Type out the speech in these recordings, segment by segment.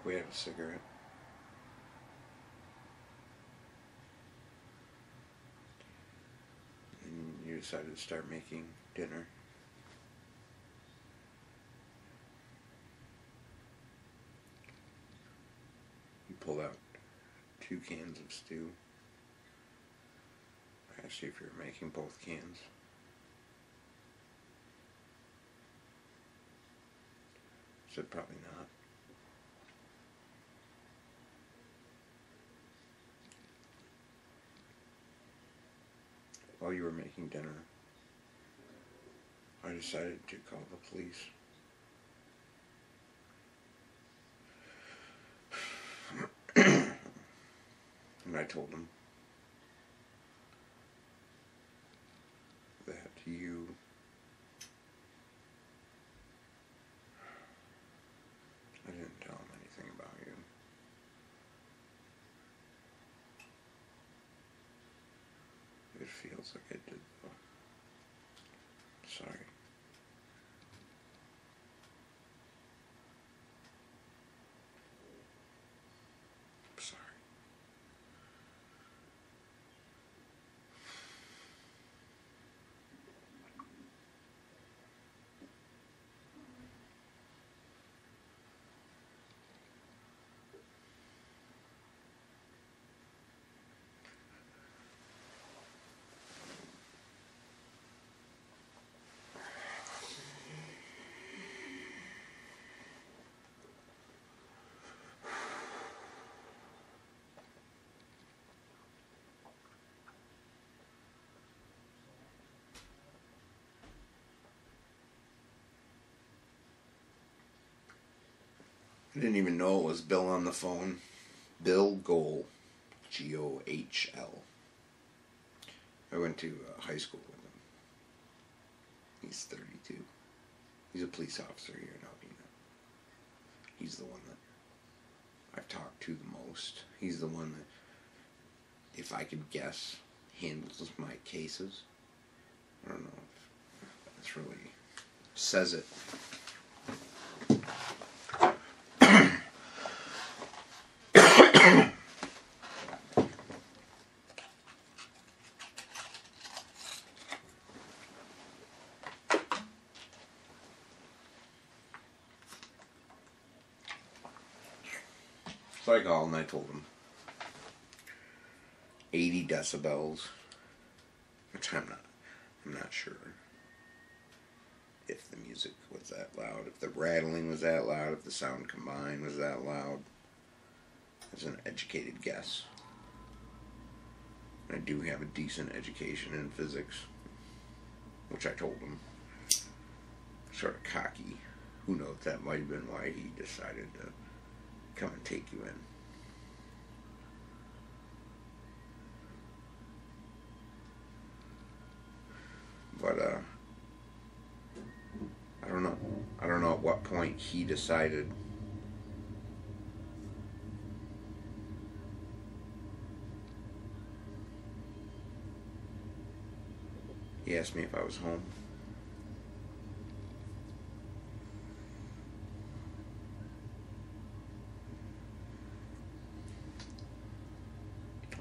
We had a cigarette. And you decided to start making dinner. You pulled out 2 cans of stew. I asked you if you were making both cans. I said probably not. While you were making dinner, I decided to call the police. And I told them that you I didn't tell them anything about you. It feels like I did, though. Sorry. I'm sorry. I didn't even know it was Bill on the phone. Bill Gohl. Gohl. I went to high school with him. He's 32. He's a police officer here in Alpena. He's the one that I've talked to the most. He's the one that, if I could guess, handles my cases. I don't know if that's really says it. So I called and I told him 80 decibels, which I'm not sure if the music was that loud, if the rattling was that loud, if the sound combined was that loud. As an educated guess. I do have a decent education in physics, which I told him. Sort of cocky. Who knows, that might have been why he decided to come and take you in. But, I don't know. I don't know at what point he decided he asked me if I was home.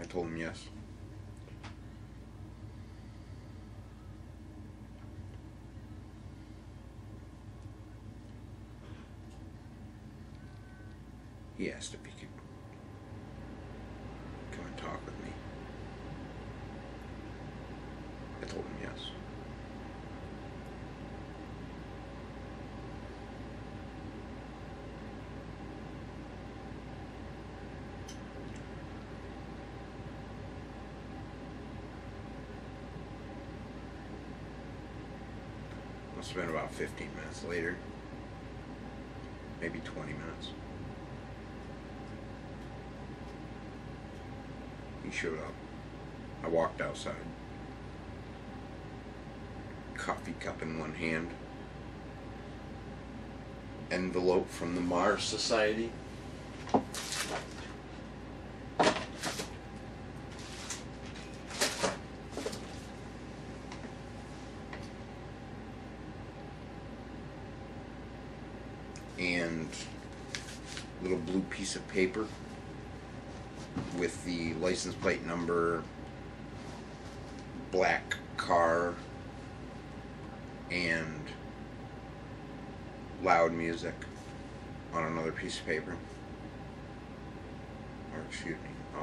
I told him yes. He asked if he could come and talk with me. I told him yes. Must have been about 15 minutes later. Maybe 20 minutes. He showed up. I walked outside. Coffee cup in one hand. Envelope from the Mars Society. And little blue piece of paper with the license plate number, black car, and loud music on another piece of paper. Or excuse me,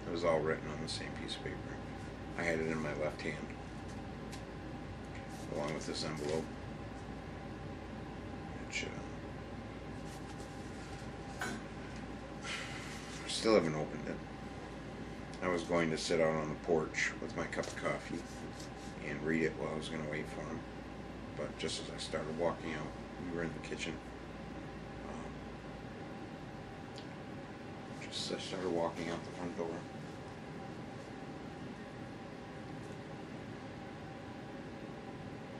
it was all written on the same piece of paper. I had it in my left hand, along with this envelope, which still haven't opened it. I was going to sit out on the porch with my cup of coffee and read it while I was going to wait for him. But just as I started walking out, we were in the kitchen. Just as I started walking out the front door,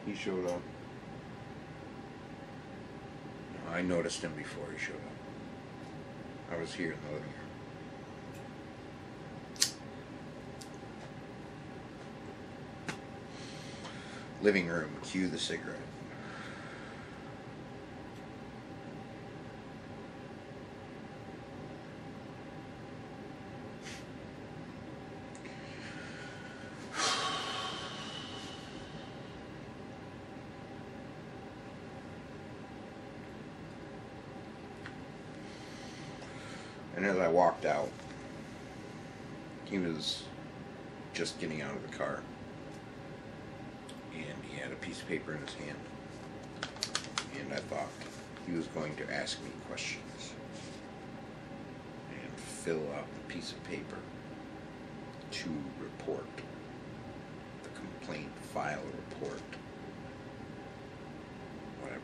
he showed up. I noticed him before he showed up. I was here in the living room. Living room, cue the cigarette. And as I walked out, he was just getting out of the car. And he had a piece of paper in his hand. And I thought he was going to ask me questions. And fill out the piece of paper to report. The complaint, file a report. Whatever.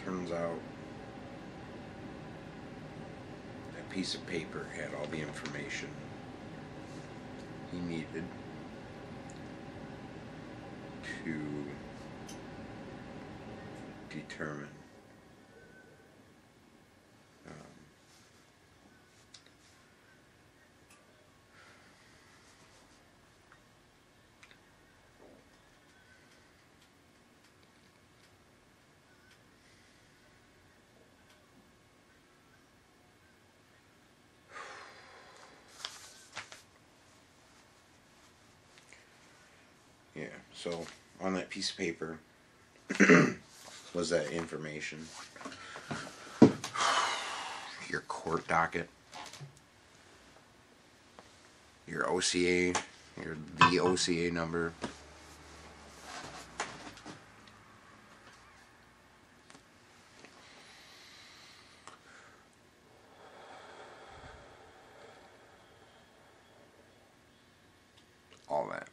Turns out that piece of paper had all the information he needed to determine yeah, so on that piece of paper was that information. Your court docket, your OCA, the OCA number, all that.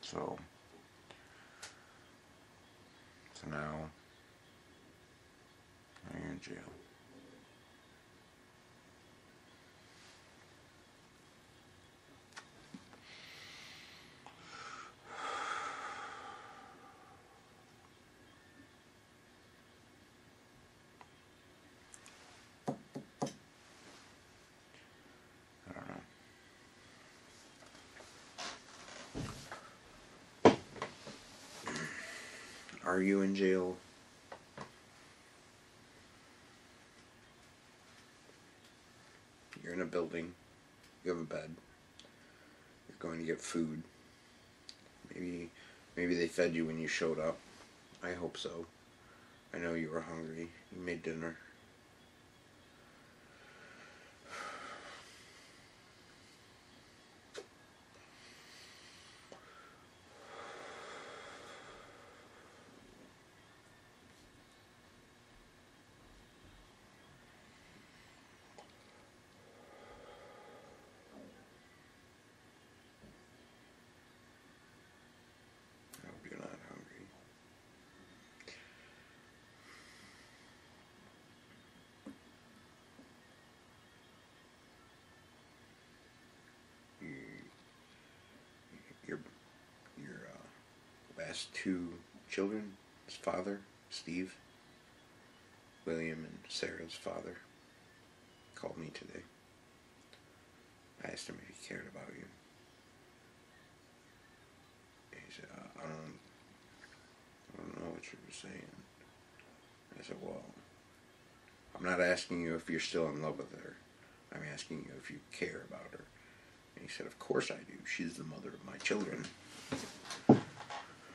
So now you're in jail. I don't know. Are you in jail? You're in a building. You have a bed. You're going to get food. Maybe they fed you when you showed up. I hope so. I know you were hungry. You made dinner. has 2 children. His father, Steve, William and Sarah's father, called me today. I asked him if he cared about you. He said, I don't know what you were saying. I said, well, I'm not asking you if you're still in love with her. I'm asking you if you care about her. And he said, of course I do. She's the mother of my children.